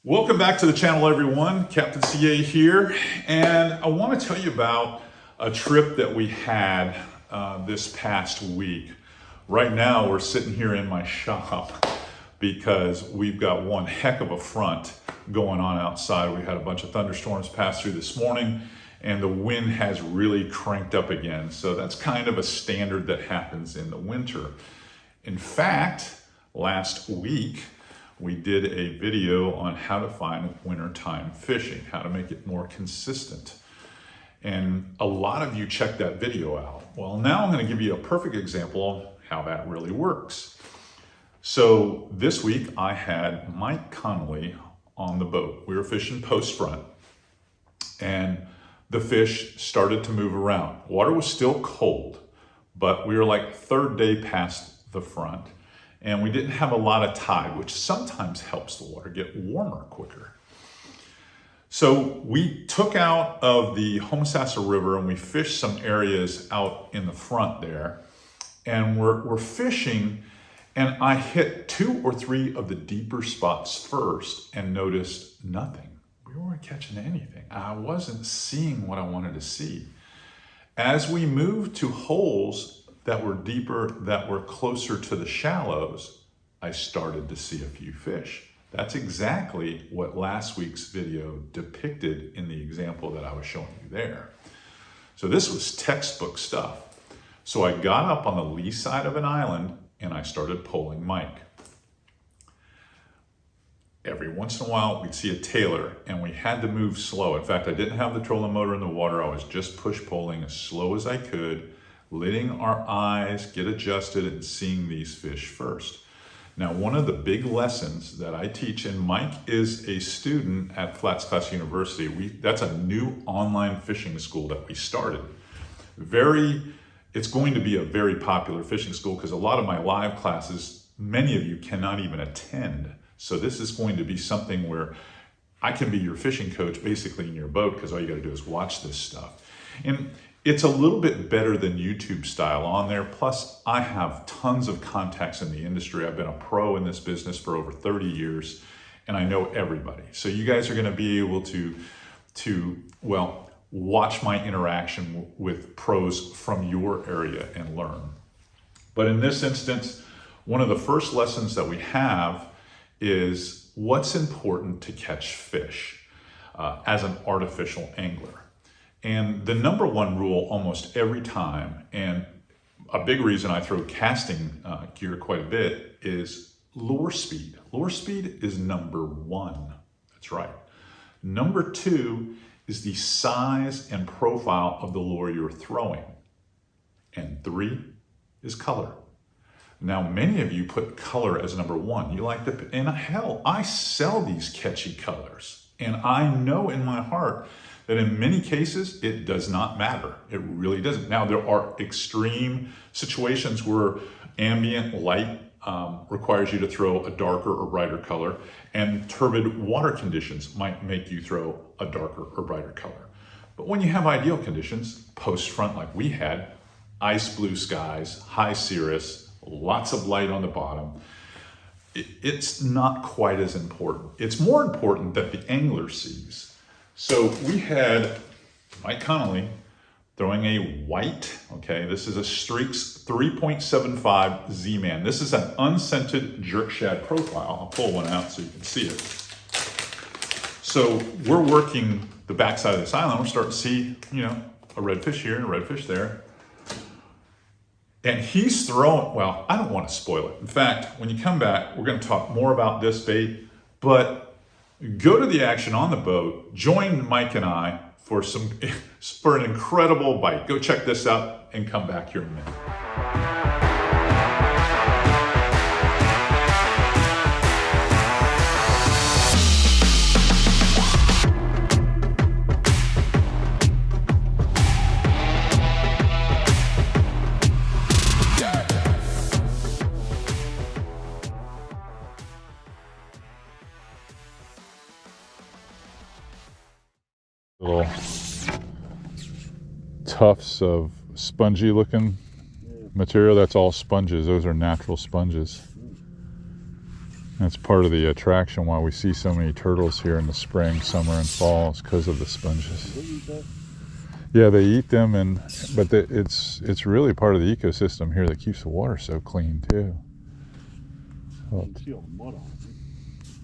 Welcome back to the channel, everyone. Captain CA here, and I want to tell you about a trip that we had this past week. Right now, we're sitting here in my shop because we've got one heck of a front going on outside. We had a bunch of thunderstorms pass through this morning, and the wind has really cranked up again. So that's kind of a standard that happens in the winter. In fact, last week, we did a video on how to find wintertime fishing, how to make it more consistent. And a lot of you checked that video out. Well, now I'm going to give you a perfect example of how that really works. So this week I had Mike Connolly on the boat. We were fishing post front, and the fish started to move around. Water was still cold, but we were like third day past the front. And we didn't have a lot of tide, which sometimes helps the water get warmer quicker. So we took out of the Homosassa River and we fished some areas out in the front there. And we're fishing, and I hit 2 or 3 of the deeper spots first and noticed nothing. We weren't catching anything. I wasn't seeing what I wanted to see. As we moved to holes that were deeper, that were closer to the shallows, I started to see a few fish. That's exactly what last week's video depicted in the example that I was showing you there. So this was textbook stuff. So I got up on the lee side of an island and I started polling Mike. Every once in a while, we'd see a tailer and we had to move slow. In fact, I didn't have the trolling motor in the water. I was just push polling as slow as I could, letting our eyes get adjusted and seeing these fish first. Now, one of the big lessons that I teach, and Mike is a student at FlatsClass University. That's a new online fishing school that we started. It's going to be a very popular fishing school because a lot of my live classes, many of you cannot even attend. So this is going to be something where I can be your fishing coach basically in your boat, because all you got to do is watch this stuff. And it's a little bit better than YouTube style on there. Plus, I have tons of contacts in the industry. I've been a pro in this business for over 30 years, and I know everybody. So you guys are going to be able to watch my interaction with pros from your area and learn. But in this instance, one of the first lessons that we have is what's important to catch fish as an artificial angler. And the number one rule almost every time, and a big reason I throw casting gear quite a bit, is lure speed. Lure speed is number 1. That's right. Number 2 is the size and profile of the lure you're throwing. And 3 is color. Now, many of you put color as number 1. You like and hell, I sell these catchy colors. And I know in my heart that in many cases, it does not matter. It really doesn't. Now, there are extreme situations where ambient light requires you to throw a darker or brighter color, and turbid water conditions might make you throw a darker or brighter color. But when you have ideal conditions, post front like we had, ice blue skies, high cirrus, lots of light on the bottom, it's not quite as important. It's more important that the angler sees. So we had Mike Connolly throwing a white, okay, this is a Streaks 3.75 Z-Man. This is an unscented jerk shad profile. I'll pull one out so you can see it. So we're working the backside of this island. We're starting to see, a redfish here and a redfish there. And he's throwing, well, I don't want to spoil it. In fact, when you come back, we're going to talk more about this bait, but go to the action on the boat, join Mike and I for an incredible bite. Go check this out and come back here in a minute. Little tufts of spongy looking material. That's all sponges. Those are natural sponges. That's part of the attraction why we see so many turtles here in the spring, summer, and fall, is because of the sponges. Yeah, they eat them, but it's really part of the ecosystem here that keeps the water so clean too. Oh.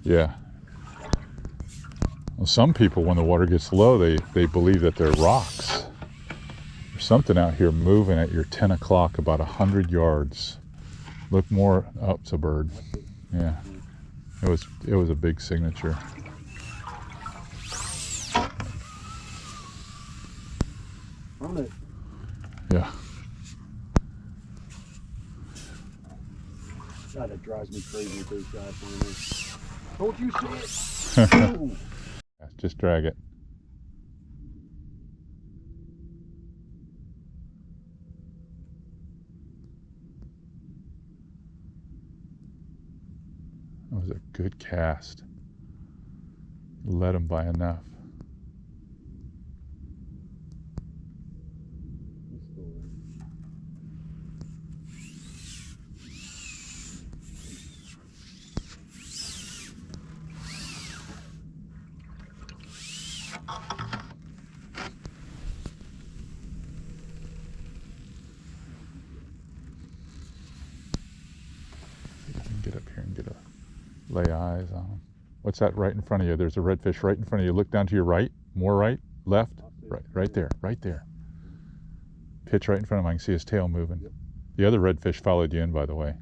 Yeah. Well, some people, when the water gets low, they believe that they're rocks. There's something out here moving at your 10 o'clock about 100 yards. Look more up, it's a bird. Yeah. It was a big signature. On it. Yeah. God, it drives me crazy with those guys. Don't you see it? Just drag it. That was a good cast. Let him by enough. Get up here and get a lay eyes on him. What's that right in front of you? There's a redfish right in front of you. Look down to your right, more right, left, right there, right there. Pitch right in front of him. I can see his tail moving. Yep. The other redfish followed you in, by the way.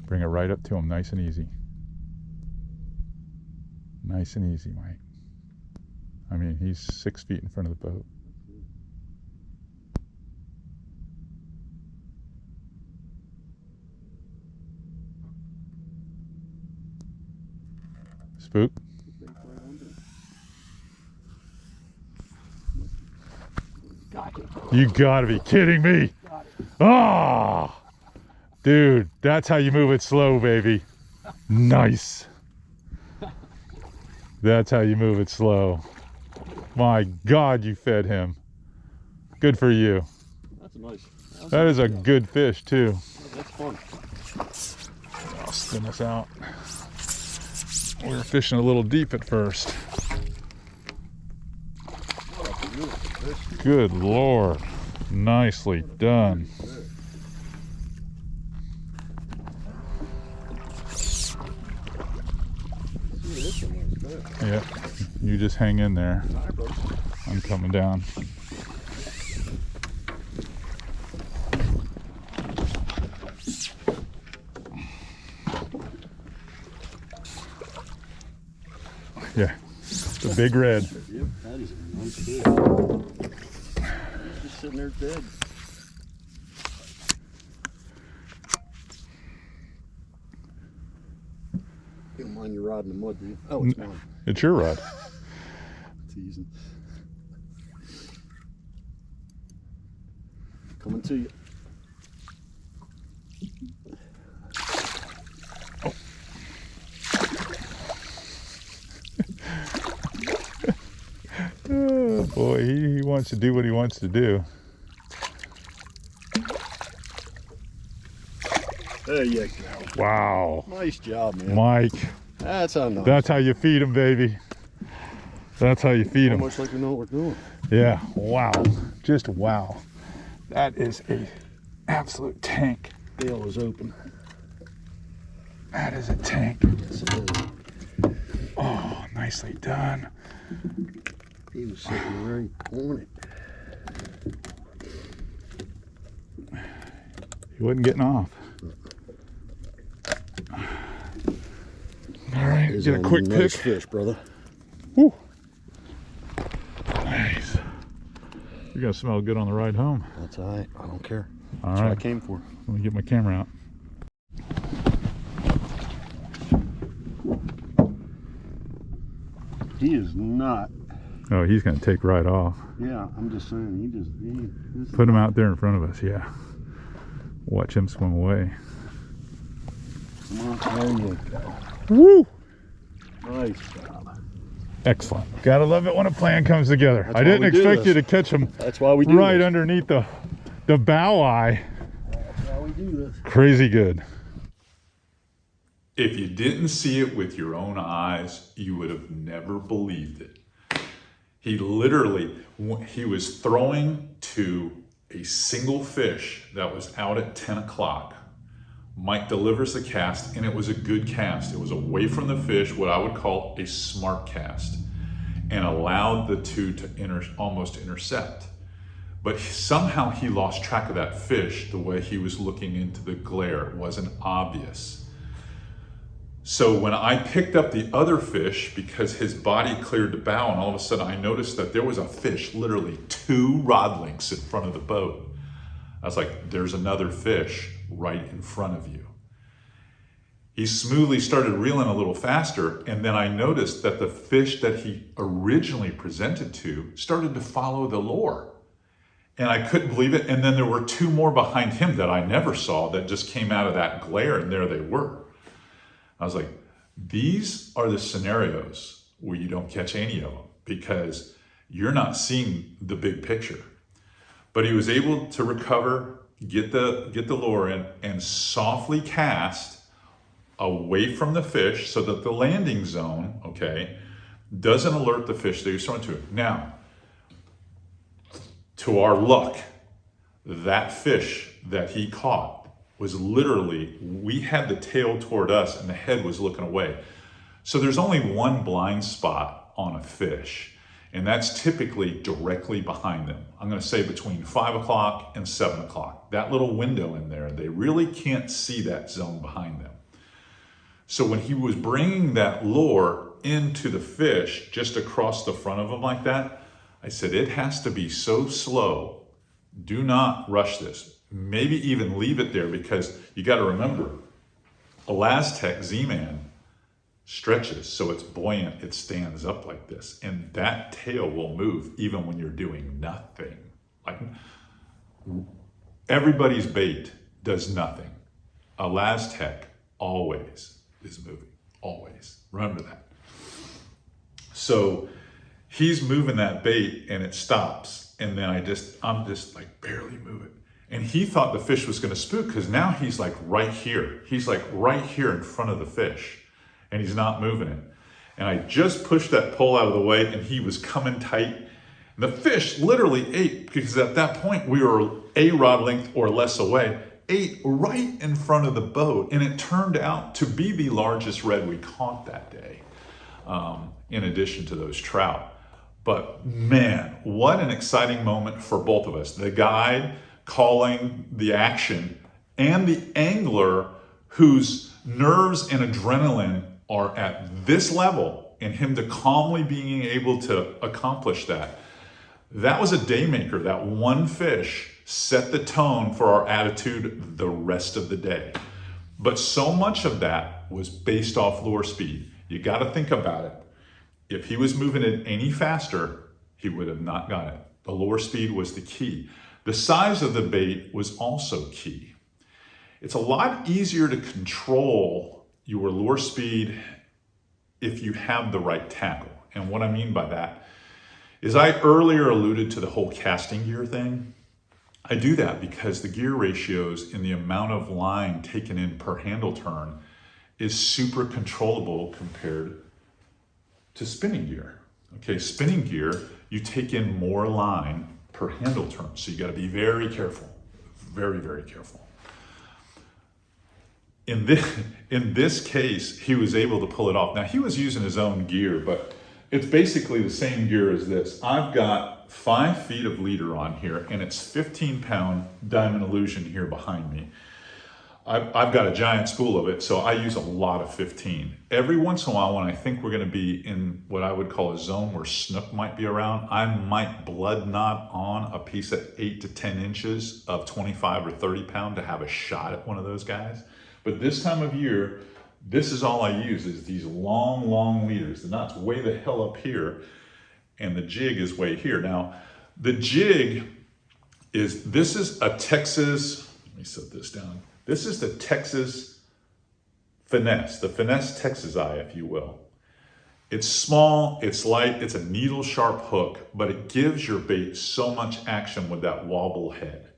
Bring it right up to him, nice and easy. Nice and easy, Mike. I mean, he's 6 feet in front of the boat. Spook. You gotta be kidding me. Ah, oh, dude, that's how you move it slow, baby. Nice. That's how you move it slow. My God, you fed him. Good for you. That's nice. That is a good fish too. That's fun. I'll spin us out. We were fishing a little deep at first. Good Lord. Nicely done. Yeah, you just hang in there. I'm coming down. Yeah, it's a big red. Yep, that is a nice fish. Just sitting there dead. You don't mind your rod in the mud, do you? Oh, it's mine. It's your rod. Teasing. Coming to you. Oh boy, he wants to do what he wants to do. There you go. Wow. Nice job, man. Mike. That's how nice. That's how you feed him, baby. That's how you feed him. Almost like we know what we're doing. Yeah, wow. Just wow. That is a absolute tank. Bail is open. That is a tank. Yes, it is. Oh, nicely done. He was sitting right on it. He wasn't getting off. All right, get a quick nice pick. Fish, brother. Woo. Nice. You're gonna smell good on the ride home. That's all right. I don't care. All That's right. what I came for. Let me get my camera out. He is not. Oh, he's gonna take right off. Yeah, I'm just saying. Put him out there in front of us. Yeah. Watch him swim away. Come on, there you go. Woo! Nice job. Excellent. Gotta love it when a plan comes together. That's I didn't expect you to catch him That's why we do right this. underneath the bow eye. That's why we do this. Crazy good. If you didn't see it with your own eyes, you would have never believed it. He literally, he was throwing to a single fish that was out at 10 o'clock. Mike delivers the cast, and it was a good cast. It was away from the fish, what I would call a smart cast, and allowed the two to almost intercept. But somehow he lost track of that fish the way he was looking into the glare. It wasn't obvious. So when I picked up the other fish, because his body cleared the bow, and all of a sudden I noticed that there was a fish literally 2 rod lengths in front of the boat. I was like, there's another fish right in front of you. He smoothly started reeling a little faster, and then I noticed that the fish that he originally presented to started to follow the lure. And I couldn't believe it. And then there were 2 more behind him that I never saw that just came out of that glare, and there they were. I was like, these are the scenarios where you don't catch any of them because you're not seeing the big picture. But he was able to recover, get the lure in, and softly cast away from the fish so that the landing zone, okay, doesn't alert the fish that you're throwing to. Now, to our luck, that fish that he caught was literally, we had the tail toward us and the head was looking away. So there's only one blind spot on a fish, and that's typically directly behind them. I'm gonna say between 5 o'clock and 7 o'clock. That little window in there, they really can't see that zone behind them. So when he was bringing that lure into the fish just across the front of him like that, I said, it has to be so slow. Do not rush this. Maybe even leave it there, because you got to remember, a LazTech Z-Man stretches, so it's buoyant, it stands up like this, and that tail will move even when you're doing nothing. Like, everybody's bait does nothing. A LazTech always is moving, always. Remember that. So he's moving that bait and it stops, and then I'm just like barely moving. And he thought the fish was gonna spook, because now he's like right here. He's like right here in front of the fish, and he's not moving it. And I just pushed that pole out of the way, and he was coming tight. And the fish literally ate, because at that point we were a rod length or less away, ate right in front of the boat. And it turned out to be the largest red we caught that day, in addition to those trout. But man, what an exciting moment for both of us. The guide calling the action, and the angler whose nerves and adrenaline are at this level, and him to calmly being able to accomplish that. That was a day maker. That one fish set the tone for our attitude the rest of the day. But so much of that was based off lure speed. You got to think about it. If he was moving it any faster, he would have not got it. The lure speed was the key. The size of the bait was also key. It's a lot easier to control your lure speed if you have the right tackle. And what I mean by that is, I earlier alluded to the whole casting gear thing. I do that because the gear ratios and the amount of line taken in per handle turn is super controllable compared to spinning gear. Okay, spinning gear, you take in more line per handle turn. So you got to be very careful, very, very careful. In this case, he was able to pull it off. Now, he was using his own gear, but it's basically the same gear as this. I've got 5 feet of leader on here, and it's 15-pound Diamond Illusion here behind me. I've got a giant spool of it, so I use a lot of 15. Every once in a while, when I think we're going to be in what I would call a zone where snook might be around, I might blood knot on a piece at 8 to 10 inches of 25 or 30 pound to have a shot at one of those guys. But this time of year, this is all I use, is these long, long leaders. The knot's way the hell up here, and the jig is way here. Now, the jig this is a Texas, let me set this down. This is the Texas Finesse, the Finesse Texas Eye, if you will. It's small, it's light, it's a needle sharp hook, but it gives your bait so much action with that wobble head.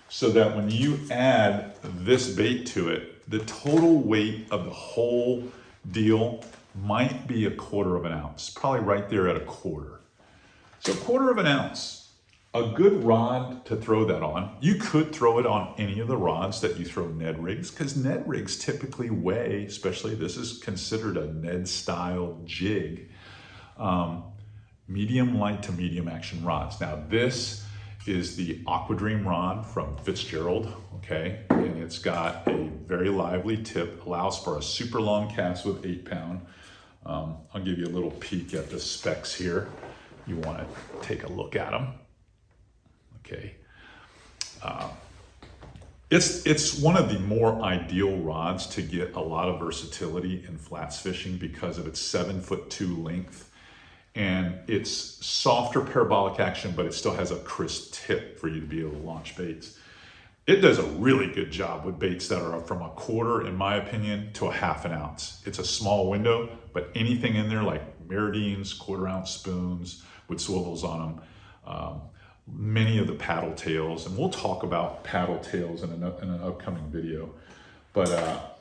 so that when you add this bait to it, the total weight of the whole deal might be 1/4 of an ounce, probably right there at 1/4. So 1/4 of an ounce, a good rod to throw that on. You could throw it on any of the rods that you throw Ned rigs, because Ned rigs typically weigh, especially this is considered a Ned style jig, medium light to medium action rods. Now this is the Aqua Dream rod from Fitzgerald, okay? And it's got a very lively tip, allows for a super long cast with 8-pound. I'll give you a little peek at the specs here. You want to take a look at them. Okay. It's one of the more ideal rods to get a lot of versatility in flats fishing because of its 7'2" length. And it's softer parabolic action, but it still has a crisp tip for you to be able to launch baits. It does a really good job with baits that are from 1/4, in my opinion, to 1/2 ounce. It's a small window, but anything in there like Mirrodines, 1/4 ounce spoons with swivels on them, many of the paddle tails, and we'll talk about paddle tails in an upcoming video. But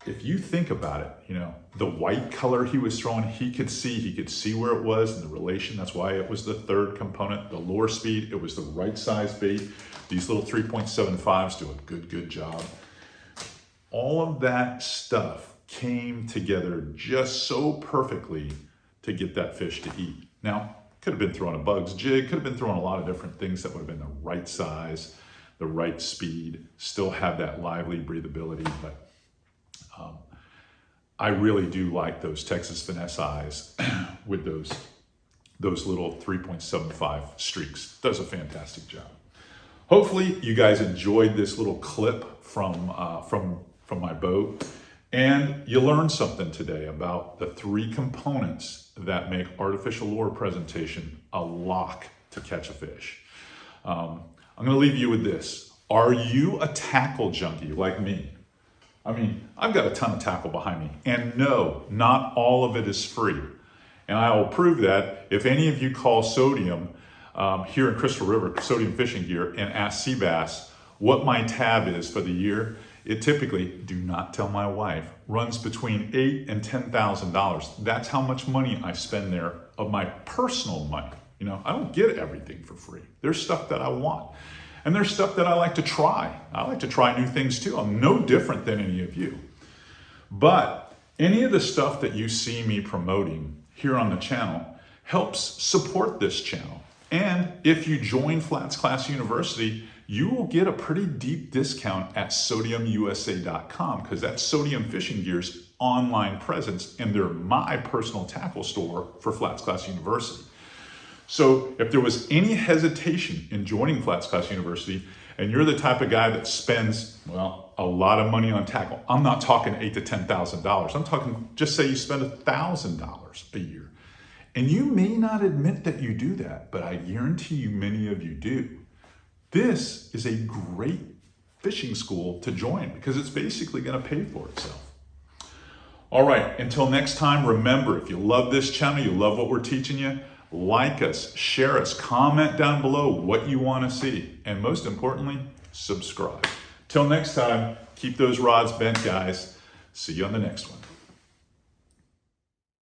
if you think about it, you know, the white color he was throwing, he could see where it was and the relation. That's why it was the third component. The lure speed, it was the right size bait. These little 3.75s do a good job. All of that stuff came together just so perfectly to get that fish to eat. Now, could have been throwing a Bugs jig, could have been throwing a lot of different things that would have been the right size, the right speed, still have that lively breathability, but I really do like those Texas Finesse eyes with those little 3.75 streaks. Does a fantastic job. Hopefully you guys enjoyed this little clip from my boat, and you learned something today about the 3 components that make artificial lure presentation a lock to catch a fish. I'm gonna leave you with this. Are you a tackle junkie like me? I mean, I've got a ton of tackle behind me, and no, not all of it is free. And I will prove that if any of you call Sodium here in Crystal River, Sodium Fishing Gear, and ask Seabass what my tab is for the year, it typically, do not tell my wife, runs between $8,000 and $10,000. That's how much money I spend there of my personal money. You know, I don't get everything for free. There's stuff that I want. And there's stuff that I like to try. I like to try new things too. I'm no different than any of you. But any of the stuff that you see me promoting here on the channel helps support this channel. And if you join FlatsClass University, you will get a pretty deep discount at sodiumusa.com, because that's Sodium Fishing Gear's online presence, and they're my personal tackle store for FlatsClass University. So if there was any hesitation in joining FlatsClass University, and you're the type of guy that spends, well, a lot of money on tackle, I'm not talking $8,000 to $10,000. I'm talking, just say you spend $1,000 a year. And you may not admit that you do that, but I guarantee you many of you do. This is a great fishing school to join, because it's basically going to pay for itself. All right, until next time, remember, if you love this channel, you love what we're teaching you, like us, share us, comment down below what you want to see, and most importantly, subscribe. Till next time, keep those rods bent, guys. See you on the next one.